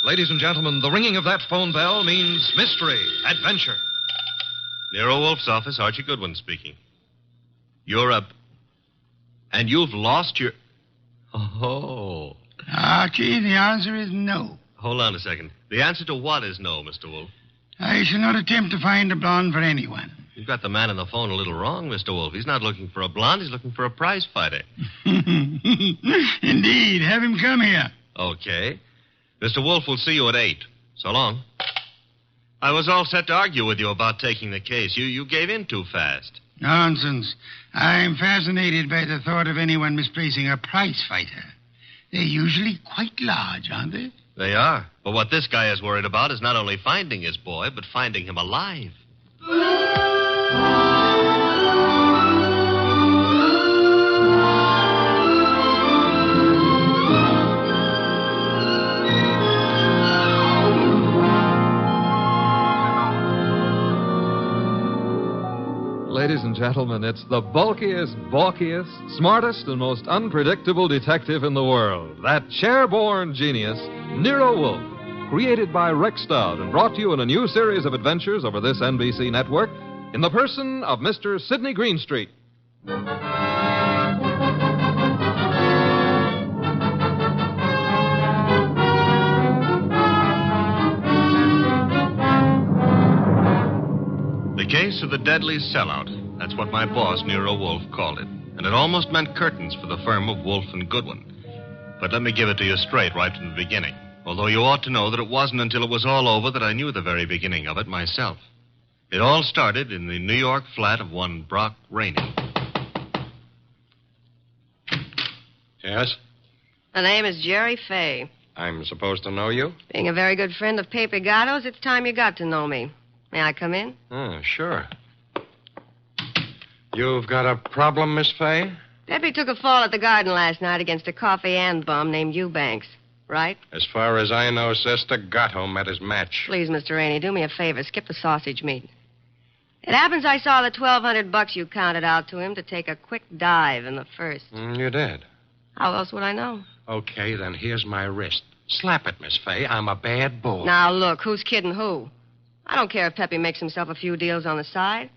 Ladies and gentlemen, the ringing of that phone bell means mystery, adventure. Nero Wolfe's office, Archie Goodwin speaking. You're up. And you've lost your... Oh. Archie, the answer is no. Hold on a second. The answer to what is no, Mr. Wolfe? I shall not attempt to find a blonde for anyone. You've got the man on the phone a little wrong, Mr. Wolfe. He's not looking for a blonde. He's looking for a prize fighter. Indeed. Have him come here. Okay. Mr. Wolfe will see you at 8. So long. I was all set to argue with you about taking the case. You gave in too fast. Nonsense. I'm fascinated by the thought of anyone misplacing a prize fighter. They're usually quite large, aren't they? They are. But what this guy is worried about is not only finding his boy, but finding him alive. Ladies and gentlemen, it's the bulkiest, balkiest, smartest, and most unpredictable detective in the world. That chair-born genius, Nero Wolfe, created by Rex Stout and brought to you in a new series of adventures over this NBC network in the person of Mr. Sidney Greenstreet. The case of the deadly sellout. That's what my boss, Nero Wolfe, called it. And it almost meant curtains for the firm of Wolfe and Goodwin. But let me give it to you straight right from the beginning. Although you ought to know that it wasn't until it was all over that I knew the very beginning of it myself. It all started in the New York flat of one Brock Rainey. Yes? The name is Jerry Fay. I'm supposed to know you? Being a very good friend of Pepe Gatto's, it's time you got to know me. May I come in? Oh, sure. You've got a problem, Miss Fay? Pepe took a fall at the garden last night against a coffee and bum named Eubanks, right? As far as I know, Sister, Gatto met his match. Please, Mr. Rainey, do me a favor. Skip the sausage meat. It happens I saw the $1,200 you counted out to him to take a quick dive in the first. You did? How else would I know? Okay, then here's my wrist. Slap it, Miss Fay. I'm a bad bull. Now, look, who's kidding who? I don't care if Pepe makes himself a few deals on the side.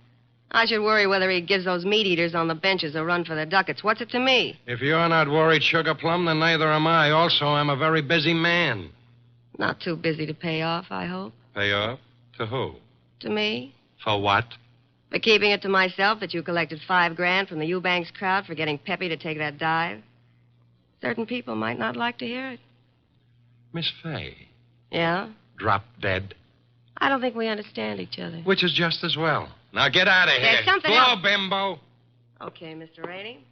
I should worry whether he gives those meat eaters on the benches a run for the ducats. What's it to me? If you're not worried, Sugar Plum, then neither am I. Also, I'm a very busy man. Not too busy to pay off, I hope. Pay off? To who? To me. For what? For keeping it to myself that you collected $5,000 from the Eubanks crowd for getting Pepe to take that dive. Certain people might not like to hear it. Miss Fay. Yeah? Drop dead. I don't think we understand each other. Which is just as well. Now get out of here. There's something Go, else. bimbo. Okay, Mr. Rainey.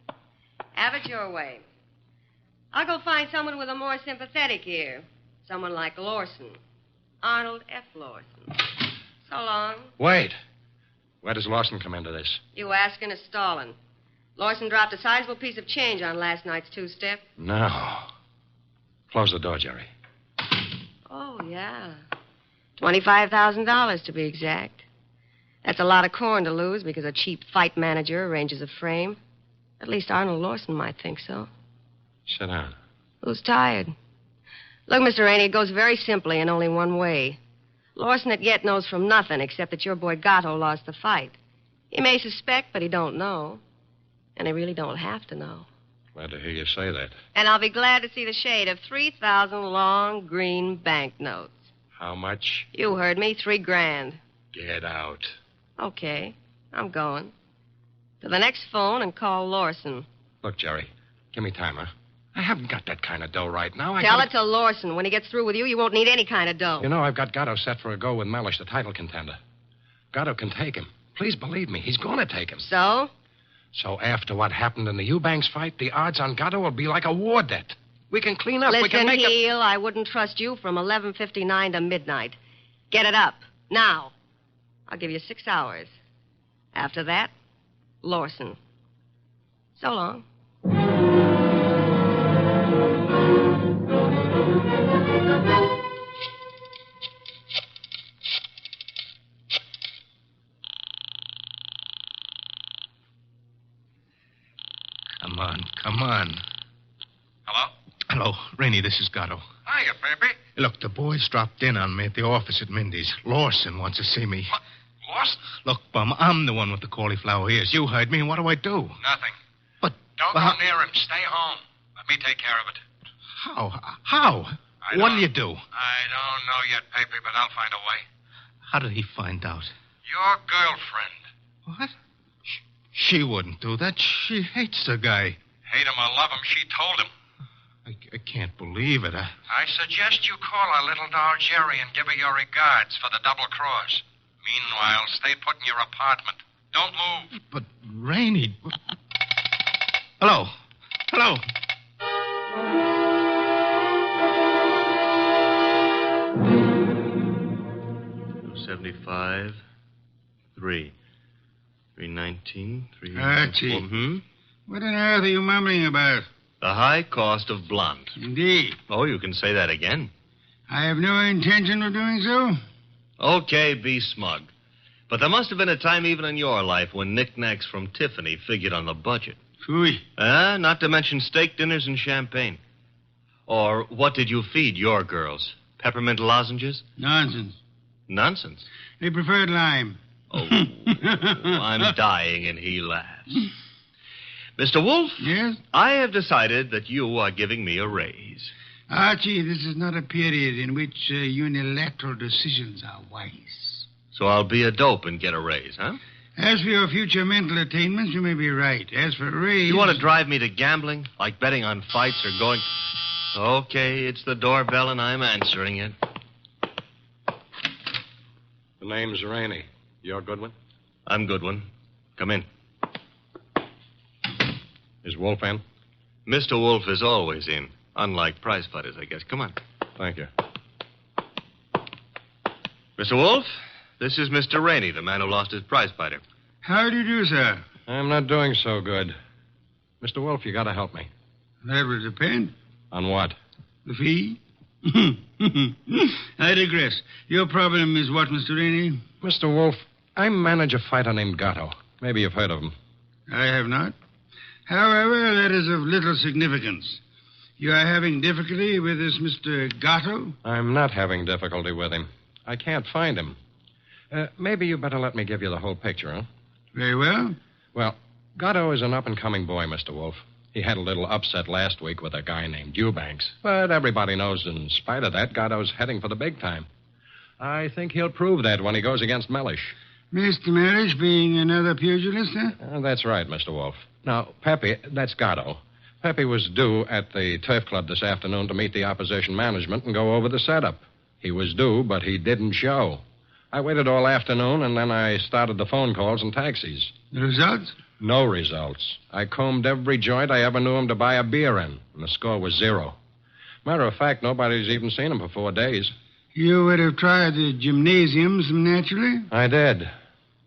Have it your way. I'll go find someone with a more sympathetic ear. Someone like Lawson. Arnold F. Lawson. So long. Wait. Where does Lawson come into this? You asking is stalling. Lawson dropped a sizable piece of change on last night's two-step. No. Close the door, Jerry. Oh, yeah. $25,000 to be exact. That's a lot of corn to lose because a cheap fight manager arranges a frame. At least Arnold Lawson might think so. Sit down. Who's tired? Look, Mr. Rainey, it goes very simply in only one way. Lawson at yet knows from nothing except that your boy Gatto lost the fight. He may suspect, but he don't know. And he really don't have to know. Glad to hear you say that. And I'll be glad to see the shade of 3,000 long green banknotes. How much? You heard me, $3,000. Get out. Okay, I'm going. To the next phone and call Lawson. Look, Jerry, give me time, huh? I haven't got that kind of dough right now. Tell it to Lawson. When he gets through with you, you won't need any kind of dough. You know, I've got Gatto set for a go with Mellish, the title contender. Gatto can take him. Please believe me, he's going to take him. So? So after what happened in the Eubanks fight, the odds on Gatto will be like a war debt. We can clean up. Listen, we can make Heel, I wouldn't trust you from 11:59 to midnight. Get it up. Now. I'll give you 6 hours. After that, Lawson. So long. Come on. Hello? Hello, Rainey, this is Gatto. Hiya, Pepe. Look, the boys dropped in on me at the office at Mindy's. Lawson wants to see me. What? Lost? Look, Bum, I'm the one with the cauliflower ears. You heard me, and what do I do? Nothing. But... Don't but go near him. Stay home. Let me take care of it. How? What'll you do? I don't know yet, Pepe, but I'll find a way. How did he find out? Your girlfriend. What? She wouldn't do that. She hates the guy. Hate him or love him, she told him. I can't believe it. I suggest you call our little doll Jerry and give her your regards for the double cross. Meanwhile, stay put in your apartment. Don't move. But, Rainey... Hello. 75, 3. 319, 3... Archie. What on earth are you mumbling about? The high cost of blonde. Indeed. Oh, you can say that again. I have no intention of doing so. Okay, be smug. But there must have been a time even in your life when knickknacks from Tiffany figured on the budget. Phooey. Not to mention steak dinners and champagne. Or what did you feed your girls? Peppermint lozenges? Nonsense. Nonsense? They preferred lime. Oh, I'm dying, and he laughs. Mr. Wolfe? Yes? I have decided that you are giving me a raise. Archie, this is not a period in which unilateral decisions are wise. So I'll be a dope and get a raise, huh? As for your future mental attainments, you may be right. As for a raise... You want to drive me to gambling? Like betting on fights or going... Okay, it's the doorbell, and I'm answering it. The name's Rainey. You're Goodwin? I'm Goodwin. Come in. Is Wolfe in? Mr. Wolfe is always in. Unlike prize fighters, I guess. Come on. Thank you. Mr. Wolfe, this is Mr. Rainey, the man who lost his prize fighter. How do you do, sir? I'm not doing so good. Mr. Wolfe, you got to help me. That would depend. On what? The fee? I digress. Your problem is what, Mr. Rainey? Mr. Wolfe, I manage a fighter named Gatto. Maybe you've heard of him. I have not. However, that is of little significance. You are having difficulty with this Mr. Gatto? I'm not having difficulty with him. I can't find him. Maybe you better let me give you the whole picture, huh? Very well. Well, Gatto is an up-and-coming boy, Mr. Wolfe. He had a little upset last week with a guy named Eubanks. But everybody knows in spite of that, Gatto's heading for the big time. I think he'll prove that when he goes against Mellish. Mr. Mellish being another pugilist, huh? That's right, Mr. Wolfe. Now, Pepe, that's Gatto. Pepe was due at the Turf Club this afternoon to meet the opposition management and go over the setup. He was due, but he didn't show. I waited all afternoon, and then I started the phone calls and taxis. The results? No results. I combed every joint I ever knew him to buy a beer in, and the score was 0. Matter of fact, nobody's even seen him for 4 days. You would have tried the gymnasiums, naturally? I did.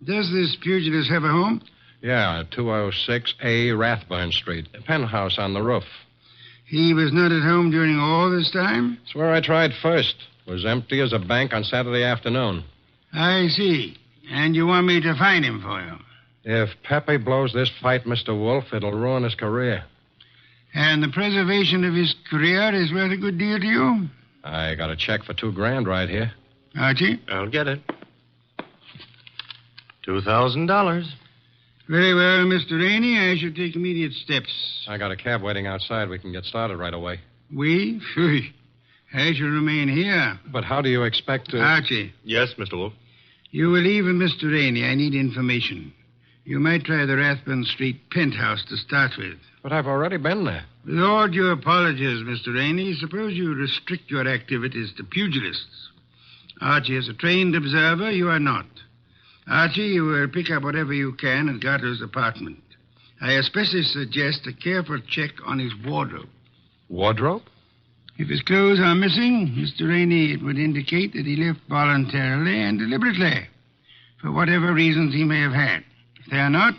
Does this pugilist have a home? Yeah, 206A Rathburn Street. A penthouse on the roof. He was not at home during all this time? It's where I tried first. It was empty as a bank on Saturday afternoon. I see. And you want me to find him for you? If Pepe blows this fight, Mr. Wolfe, it'll ruin his career. And the preservation of his career is worth a good deal to you? I got a check for $2,000 right here. Archie? I'll get it. $2,000. Very well, Mr. Rainey. I shall take immediate steps. I got a cab waiting outside. We can get started right away. We? Phew. I shall remain here. But how do you expect to... Archie. Yes, Mr. Wolfe. You will leave with Mr. Rainey. I need information. You might try the Rathburn Street penthouse to start with. But I've already been there. With all due apologies, Mr. Rainey, suppose you restrict your activities to pugilists. Archie is a trained observer. You are not. Archie, you will pick up whatever you can at Gatto's apartment. I especially suggest a careful check on his wardrobe. Wardrobe? If his clothes are missing, Mr. Rainey, it would indicate that he left voluntarily and deliberately, for whatever reasons he may have had. If they are not,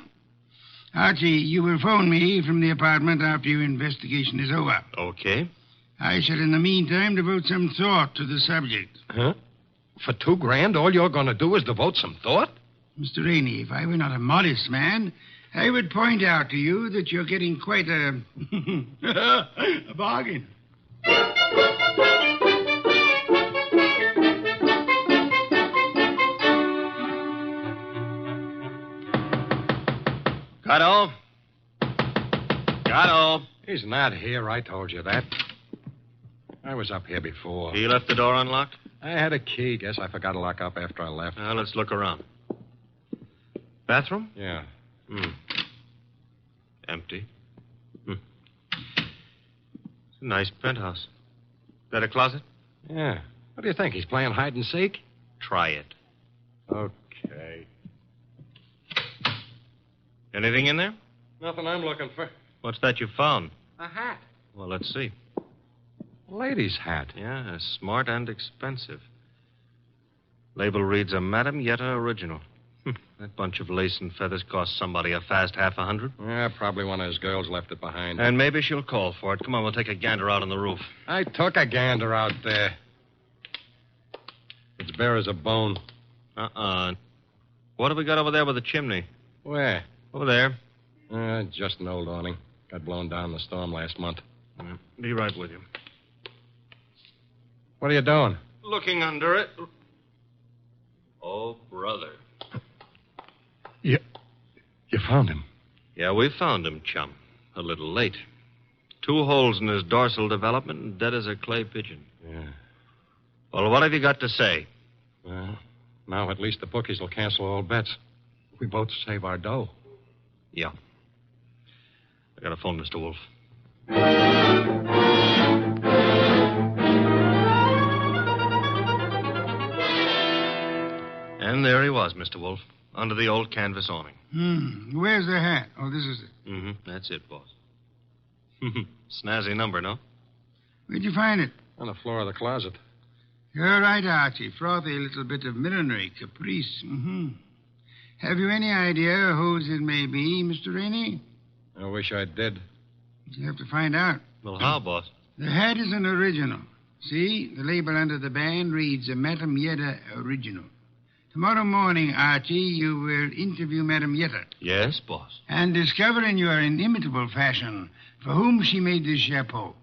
Archie, you will phone me from the apartment after your investigation is over. Okay. I shall, in the meantime, devote some thought to the subject. Huh? For $2,000, all you're going to do is devote some thought? Mr. Rainey, if I were not a modest man, I would point out to you that you're getting quite a bargain. Gatto? Gatto? He's not here. I told you that. I was up here before. He left the door unlocked? I had a key. Guess I forgot to lock up after I left. Now, let's look around. Bathroom? Yeah. Empty. It's a nice penthouse. Got a closet? Yeah. What do you think? He's playing hide and seek? Try it. Okay. Anything in there? Nothing I'm looking for. What's that you found? A hat. Well, let's see. A lady's hat. Yeah, smart and expensive. Label reads a Madame Yetta original. That bunch of lace and feathers cost somebody a fast $50. Yeah, probably one of his girls left it behind. And maybe she'll call for it. Come on, we'll take a gander out on the roof. I took a gander out there. It's bare as a bone. What have we got over there with the chimney? Where? Over there. Just an old awning. Got blown down in the storm last month. Be right with you. What are you doing? Looking under it. Oh, brother. You found him? Yeah, we found him, chum. A little late. 2 holes in his dorsal development and dead as a clay pigeon. Yeah. Well, what have you got to say? Well, now at least the bookies will cancel all bets. We both save our dough. Yeah. I got to phone Mr. Wolfe. And there he was, Mr. Wolfe, under the old canvas awning. Where's the hat? Oh, this is it. That's it, boss. Snazzy number, no? Where'd you find it? On the floor of the closet. You're right, Archie. Frothy little bit of millinery caprice. Have you any idea whose it may be, Mr. Rainey? I wish I did. You have to find out. Well, how, boss? The hat is an original. See, the label under the band reads a Madame Yetta original. Tomorrow morning, Archie, you will interview Madame Yetta. Yes, boss. And discover in your inimitable fashion for whom she made this chapeau.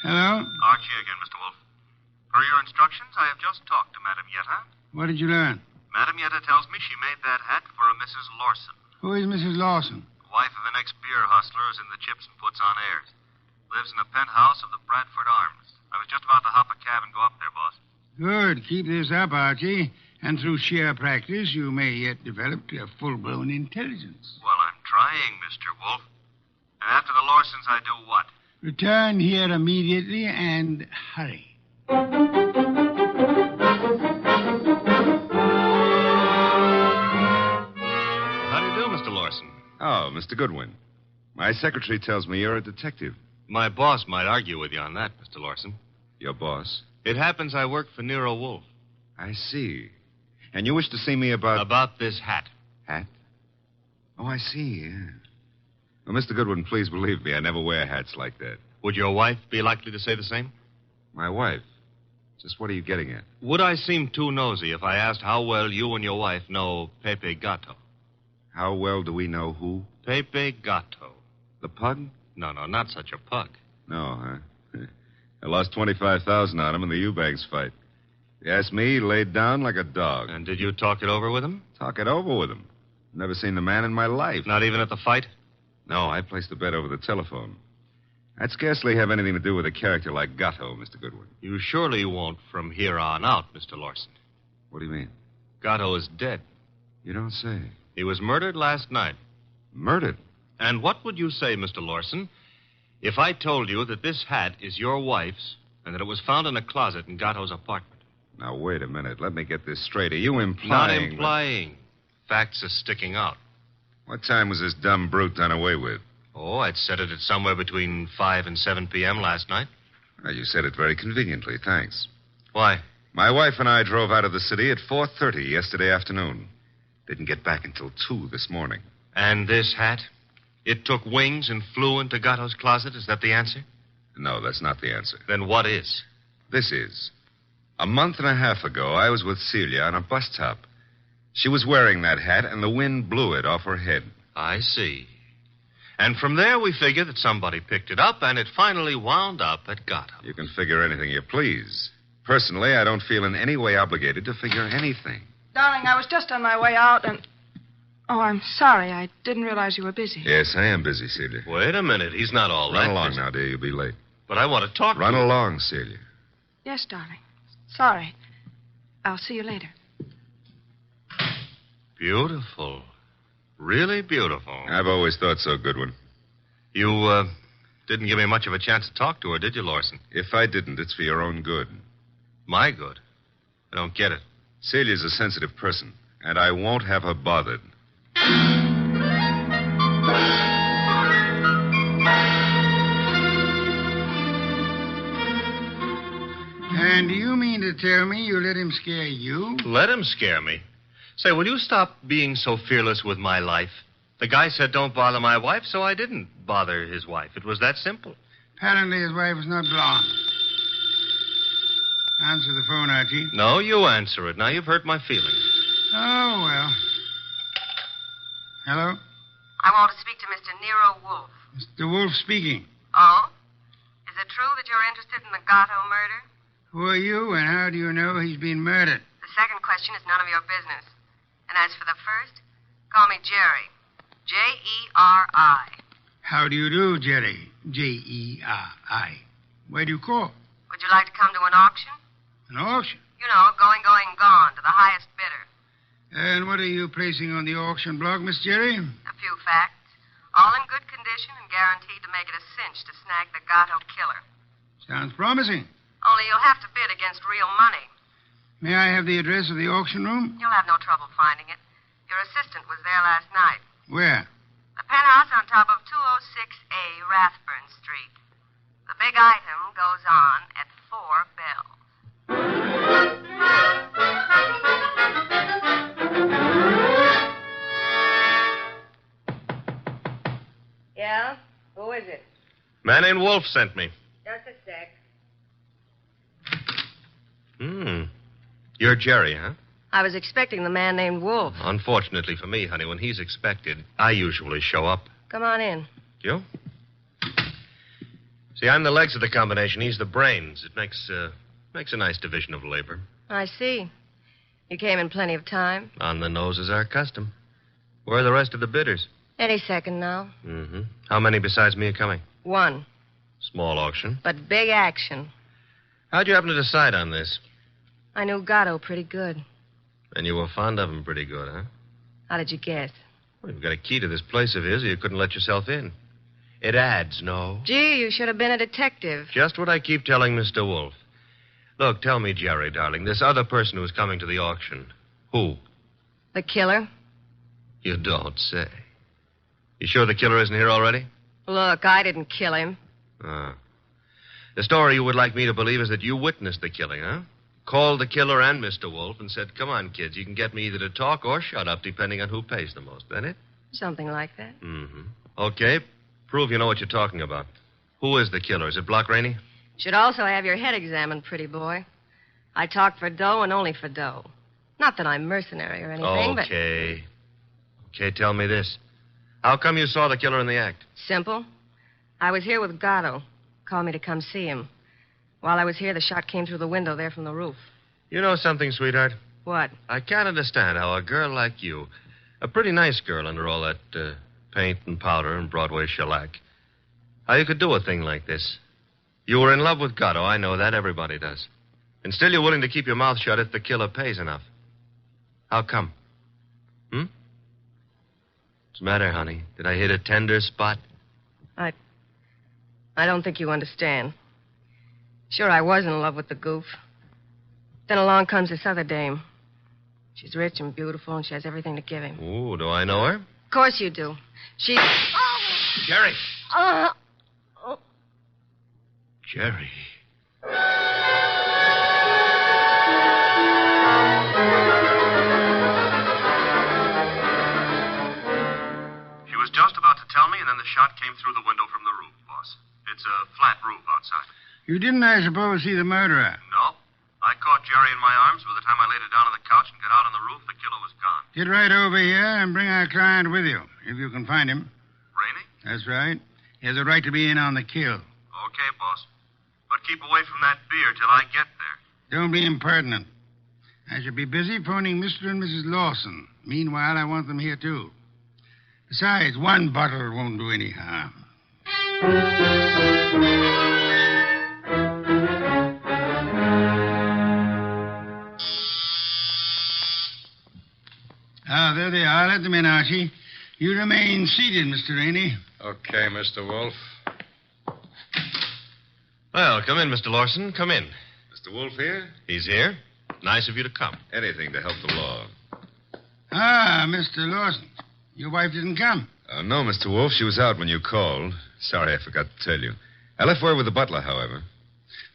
Hello? Archie again, Mr. Wolfe. Per your instructions, I have just talked to Madame Yetta. What did you learn? Madame Yetta tells me she made that hat for a Mrs. Lawson. Who is Mrs. Lawson? Wife of an ex-beer hustler who's in the chips and puts on airs. Lives in a penthouse of the Bradford Arms. I was just about to hop a cab and go up there, boss. Good. Keep this up, Archie. And through sheer practice, you may yet develop a full-blown intelligence. Well, I'm trying, Mr. Wolfe. And after the Lawsons, I do what? Return here immediately and hurry. How do you do, Mr. Lawson? Oh, Mr. Goodwin. My secretary tells me you're a detective. My boss might argue with you on that, Mr. Lawson. Your boss? It happens I work for Nero Wolfe. I see. And you wish to see me about... About this hat. Hat? Oh, I see, yeah. Well, Mr. Goodwin, please believe me, I never wear hats like that. Would your wife be likely to say the same? My wife? Just what are you getting at? Would I seem too nosy if I asked how well you and your wife know Pepe Gato? How well do we know who? Pepe Gato. The pug? No, not such a pug. No, huh? I lost $25,000 on him in the Eubanks fight. If you ask me, he laid down like a dog. And did you talk it over with him? Talk it over with him. Never seen the man in my life. Not even at the fight? No, I placed the bet over the telephone. I'd scarcely have anything to do with a character like Gatto, Mr. Goodwin. You surely won't from here on out, Mr. Lawson. What do you mean? Gatto is dead. You don't say. He was murdered last night. Murdered? And what would you say, Mr. Lawson, if I told you that this hat is your wife's and that it was found in a closet in Gatto's apartment? Now, wait a minute. Let me get this straight. Are you implying... Not implying. Facts are sticking out. What time was this dumb brute done away with? Oh, I'd set it at somewhere between 5 and 7 p.m. last night. Well, you said it very conveniently. Thanks. Why? My wife and I drove out of the city at 4:30 yesterday afternoon. Didn't get back until 2 this morning. And this hat? It took wings and flew into Gatto's closet? Is that the answer? No, that's not the answer. Then what is? This is. A month and a half ago, I was with Celia on a bus top. She was wearing that hat, and the wind blew it off her head. I see. And from there, we figure that somebody picked it up, and it finally wound up at Gatto. You can figure anything you please. Personally, I don't feel in any way obligated to figure anything. Darling, I was just on my way out and... Oh, I'm sorry. I didn't realize you were busy. Yes, I am busy, Celia. Wait a minute. He's not all Run that along busy. now, dear. You'll be late. But I want to talk Run to you. along, Celia. Yes, darling. Sorry. I'll see you later. Beautiful. Really beautiful. I've always thought so, Goodwin. You, didn't give me much of a chance to talk to her, did you, Lawson? If I didn't, it's for your own good. My good. I don't get it. Celia's a sensitive person, and I won't have her bothered. And do you mean to tell me you let him scare you? Let him scare me. Say, will you stop being so fearless with my life? The guy said don't bother my wife, so I didn't bother his wife. It was that simple. Apparently his wife is not blonde. Answer the phone, Archie. No, you answer it. Now you've hurt my feelings. Oh, well. Hello? I want to speak to Mr. Nero Wolfe. Mr. Wolfe speaking. Oh? Is it true that you're interested in the Gatto murder? Who are you, and how do you know he's been murdered? The second question is none of your business. And as for the first, call me Jerry. Jerry. How do you do, Jerry? Jerry. Where do you call? Would you like to come to an auction? An auction? You know, going, gone, to the highest bidder. And what are you placing on the auction block, Miss Jerry? A few facts. All in good condition and guaranteed to make it a cinch to snag the Gatto killer. Sounds promising. Only you'll have to bid against real money. May I have the address of the auction room? You'll have no trouble finding it. Your assistant was there last night. Where? The penthouse on top of 206A Rathburn Street. The big item goes on at 4 bells. Yeah? Who is it? Man named Wolf sent me. Just a sec. You're Jerry, huh? I was expecting the man named Wolfe. Unfortunately for me, honey, when he's expected, I usually show up. Come on in. You? See, I'm the legs of the combination. He's the brains. It makes a nice division of labor. I see. You came in plenty of time. On the nose is our custom. Where are the rest of the bidders? Any second now. Mm-hmm. How many besides me are coming? One. Small auction. But big action. How'd you happen to decide on this? I knew Gatto pretty good. And you were fond of him pretty good, huh? How did you guess? Well, you've got a key to this place of his, or you couldn't let yourself in. It adds, no? Gee, you should have been a detective. Just what I keep telling Mr. Wolfe. Look, tell me, Jerry, darling, this other person who's coming to the auction, who? The killer? You don't say. You sure the killer isn't here already? Look, I didn't kill him. The story you would like me to believe is that you witnessed the killing, huh? Called the killer and Mr. Wolfe and said, come on, kids, you can get me either to talk or shut up, depending on who pays the most. That it? Something like that. Mm-hmm. Okay. Prove you know what you're talking about. Who is the killer? Is it Block Rainey? Should also have your head examined, pretty boy. I talk for dough and only for dough. Not that I'm mercenary or anything, but... Okay, tell me this. How come you saw the killer in the act? Simple. I was here with Gatto. Called me to come see him. While I was here, the shot came through the window there from the roof. You know something, sweetheart? What? I can't understand how a girl like you, a pretty nice girl under all that paint and powder and Broadway shellac, how you could do a thing like this. You were in love with Gatto, I know that. Everybody does. And still you're willing to keep your mouth shut if the killer pays enough. How come? What's the matter, honey? Did I hit a tender spot? I don't think you understand. Sure, I was in love with the goof. Then along comes this other dame. She's rich and beautiful, and she has everything to give him. Ooh, do I know her? Of course you do. She... Jerry. Oh. Jerry. She was just about to tell me, and then the shot came through the window from the roof, boss. It's a flat roof outside. You didn't, I suppose, see the murderer? No. I caught Jerry in my arms. By the time I laid her down on the couch and got out on the roof, the killer was gone. Get right over here and bring our client with you, if you can find him. Rainey? That's right. He has a right to be in on the kill. Okay, boss. But keep away from that beer till I get there. Don't be impertinent. I shall be busy phoning Mr. and Mrs. Lawson. Meanwhile, I want them here, too. Besides, one bottle won't do any harm. There they are. Let them in, Archie. You remain seated, Mr. Rainey. Okay, Mr. Wolfe. Well, come in, Mr. Lawson. Come in. Mr. Wolfe here? He's here. Nice of you to come. Anything to help the law. Ah, Mr. Lawson. Your wife didn't come. No, Mr. Wolfe. She was out when you called. Sorry, I forgot to tell you. I left word with the butler, however.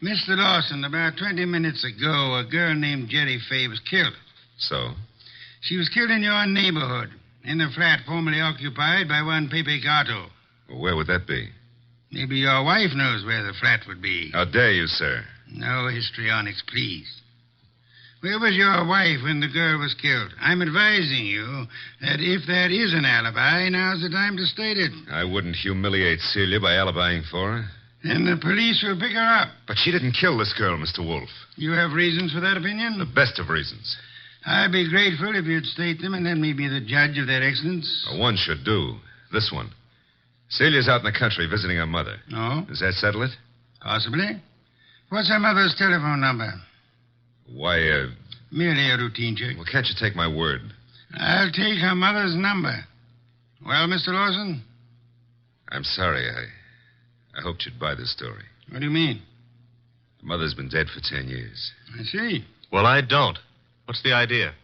Mr. Lawson, about 20 minutes ago, a girl named Jerry Fay was killed. So? She was killed in your neighborhood, in a flat formerly occupied by one Pepe Gato. Well, where would that be? Maybe your wife knows where the flat would be. How dare you, sir? No histrionics, please. Where was your wife when the girl was killed? I'm advising you that if there is an alibi, now's the time to state it. I wouldn't humiliate Celia by alibying for her. Then the police will pick her up. But she didn't kill this girl, Mr. Wolfe. You have reasons for that opinion? The best of reasons. I'd be grateful if you'd state them and let me be the judge of their excellence. One should do. This one. Celia's out in the country visiting her mother. Oh? Does that settle it? Possibly. What's her mother's telephone number? Why, Merely a routine check. Well, can't you take my word? I'll take her mother's number. Well, Mr. Lawson? I'm sorry. I hoped you'd buy this story. What do you mean? The mother's been dead for 10 years. I see. Well, I don't. What's the idea?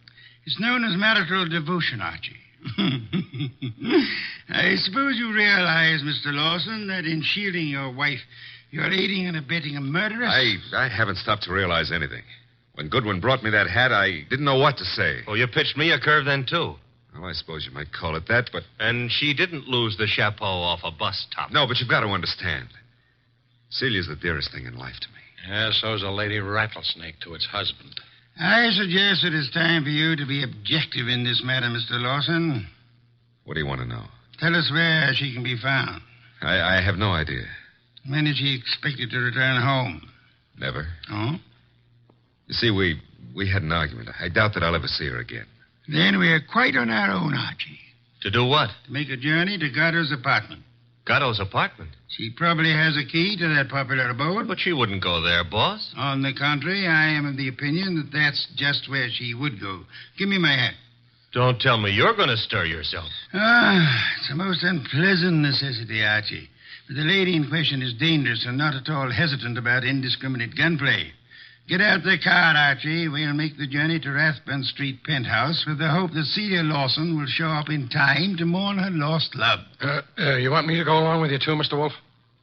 It's known as marital devotion, Archie. I suppose you realize, Mr. Lawson, that in shielding your wife, you're aiding and abetting a murderess? I haven't stopped to realize anything. When Goodwin brought me that hat, I didn't know what to say. Oh, you pitched me a curve then, too. Well, I suppose you might call it that, but... And she didn't lose the chapeau off a bus top. No, but you've got to understand. Celia's the dearest thing in life to me. Yeah, so's a lady rattlesnake to its husband. I suggest it is time for you to be objective in this matter, Mr. Lawson. What do you want to know? Tell us where she can be found. I have no idea. When is she expected to return home? Never. Oh? You see, we had an argument. I doubt that I'll ever see her again. Then we're quite on our own, Archie. To do what? To make a journey to Gatto's apartment. Gatto's apartment? She probably has a key to that popular abode. But she wouldn't go there, boss. On the contrary, I am of the opinion that that's just where she would go. Give me my hat. Don't tell me you're going to stir yourself. It's a most unpleasant necessity, Archie. But the lady in question is dangerous and not at all hesitant about indiscriminate gunplay. Get out the car, Archie. We'll make the journey to Rathbun Street penthouse with the hope that Celia Lawson will show up in time to mourn her lost love. You want me to go along with you, too, Mr. Wolfe?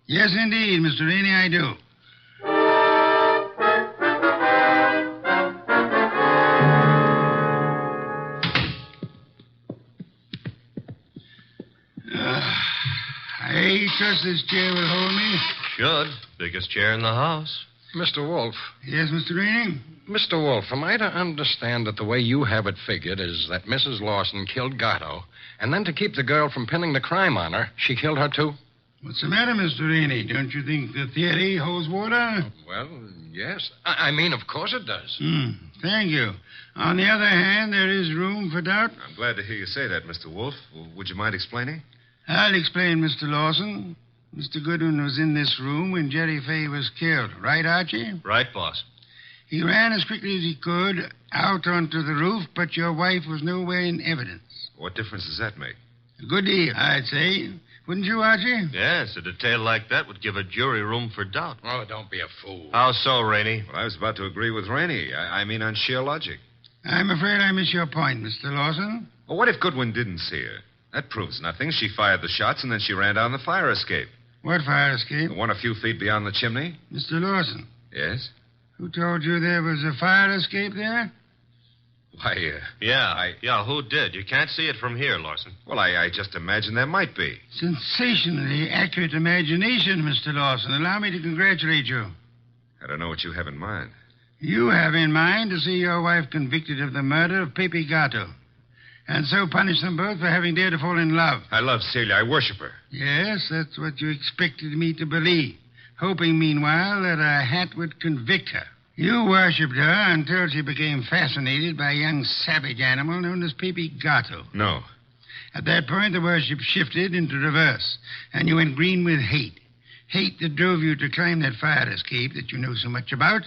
Yes, indeed, Mr. Rainey, I do. I trust this chair will hold me. Should. Biggest chair in the house. Mr. Wolfe. Yes, Mr. Rainey? Mr. Wolfe, am I to understand that the way you have it figured is that Mrs. Lawson killed Gatto, and then to keep the girl from pinning the crime on her, she killed her, too? What's the matter, Mr. Rainey? Don't you think the theory holds water? Well, yes. I mean, of course it does. Thank you. On the other hand, there is room for doubt. I'm glad to hear you say that, Mr. Wolfe. Would you mind explaining? I'll explain, Mr. Lawson. Mr. Goodwin was in this room when Jerry Fay was killed. Right, Archie? Right, boss. He ran as quickly as he could out onto the roof, but your wife was nowhere in evidence. What difference does that make? A good deal, I'd say. Wouldn't you, Archie? Yes, a detail like that would give a jury room for doubt. Oh, don't be a fool. How so, Rainey? Well, I was about to agree with Rainey. I mean on sheer logic. I'm afraid I miss your point, Mr. Lawson. Well, what if Goodwin didn't see her? That proves nothing. She fired the shots, and then she ran down the fire escape. What fire escape? The one a few feet beyond the chimney. Mr. Lawson. Yes? Who told you there was a fire escape there? Why, Yeah, who did? You can't see it from here, Lawson. Well, I just imagined there might be. Sensationally accurate imagination, Mr. Lawson. Allow me to congratulate you. I don't know what you have in mind. You have in mind to see your wife convicted of the murder of Pepe Gato, and so punish them both for having dared to fall in love. I love Celia. I worship her. Yes, that's what you expected me to believe, hoping, meanwhile, that a hat would convict her. You worshipped her until she became fascinated by a young savage animal known as Pepe Gato. No. At that point, the worship shifted into reverse, and you went green with hate. Hate that drove you to climb that fire escape that you know so much about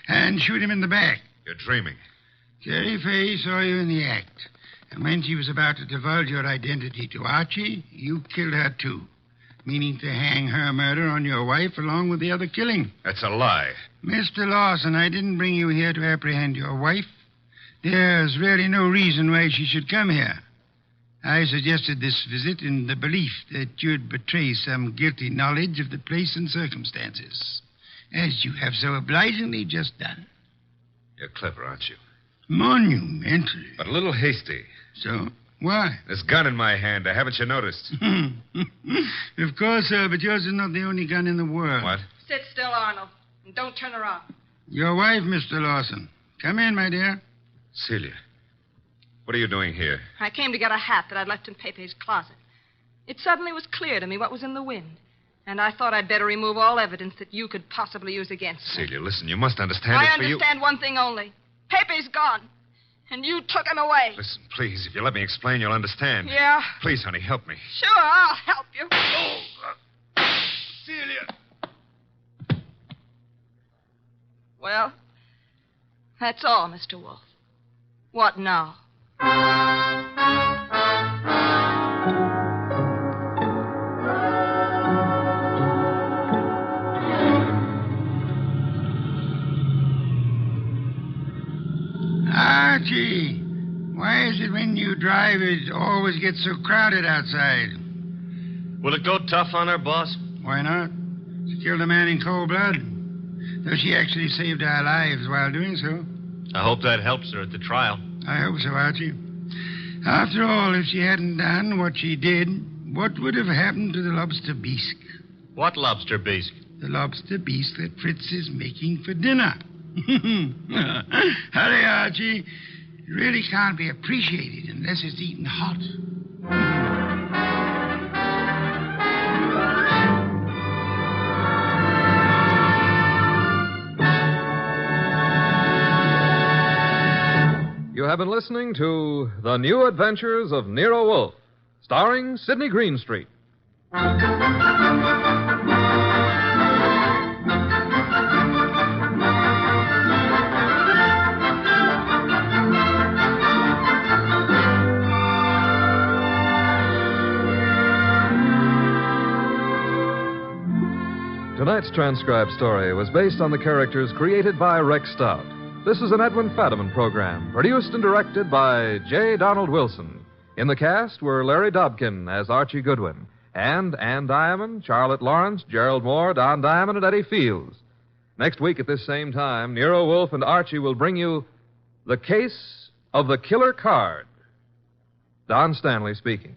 and shoot him in the back. You're dreaming. Jerry Fay saw you in the act, and when she was about to divulge your identity to Archie, you killed her too, meaning to hang her murder on your wife along with the other killing. That's a lie. Mr. Lawson, I didn't bring you here to apprehend your wife. There's really no reason why she should come here. I suggested this visit in the belief that you'd betray some guilty knowledge of the place and circumstances, as you have so obligingly just done. You're clever, aren't you? Monumentally. But a little hasty. So, why? This gun in my hand, haven't you noticed? Of course, sir, but yours is not the only gun in the world. What? Sit still, Arnold, and don't turn around. Your wife, Mr. Lawson. Come in, my dear. Celia, what are you doing here? I came to get a hat that I'd left in Pepe's closet. It suddenly was clear to me what was in the wind, and I thought I'd better remove all evidence that you could possibly use against me. Celia, listen, you must understand I it's for you. understand one thing only. Pepe's gone, and you took him away. Listen, please, if you let me explain, you'll understand. Yeah? Please, honey, help me. Sure, I'll help you. Celia! Well, that's all, Mr. Wolfe. What now? Archie, why is it when you drive it always gets so crowded outside? Will it go tough on her, boss? Why not? She killed a man in cold blood. Though she actually saved our lives while doing so. I hope that helps her at the trial. I hope so, Archie. After all, if she hadn't done what she did, what would have happened to the lobster bisque? What lobster bisque? The lobster bisque that Fritz is making for dinner. Hurry, Archie. It really can't be appreciated unless it's eaten hot. You have been listening to The New Adventures of Nero Wolfe, starring Sidney Greenstreet. Tonight's transcribed story was based on the characters created by Rex Stout. This is an Edwin Fadiman program, produced and directed by J. Donald Wilson. In the cast were Larry Dobkin as Archie Goodwin, and Ann Diamond, Charlotte Lawrence, Gerald Moore, Don Diamond, and Eddie Fields. Next week at this same time, Nero Wolfe and Archie will bring you The Case of the Killer Card. Don Stanley speaking.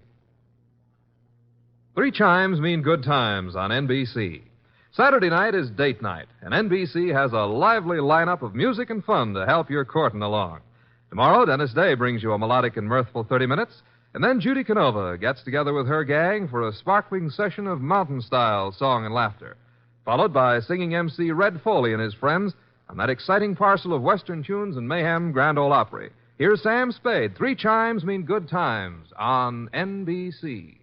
3 chimes mean good times on NBC. Saturday night is date night, and NBC has a lively lineup of music and fun to help your courting along. Tomorrow, Dennis Day brings you a melodic and mirthful 30 minutes, and then Judy Canova gets together with her gang for a sparkling session of mountain-style song and laughter, followed by singing MC Red Foley and his friends on that exciting parcel of Western tunes and mayhem Grand Ole Opry. Here's Sam Spade. 3 chimes mean good times on NBC.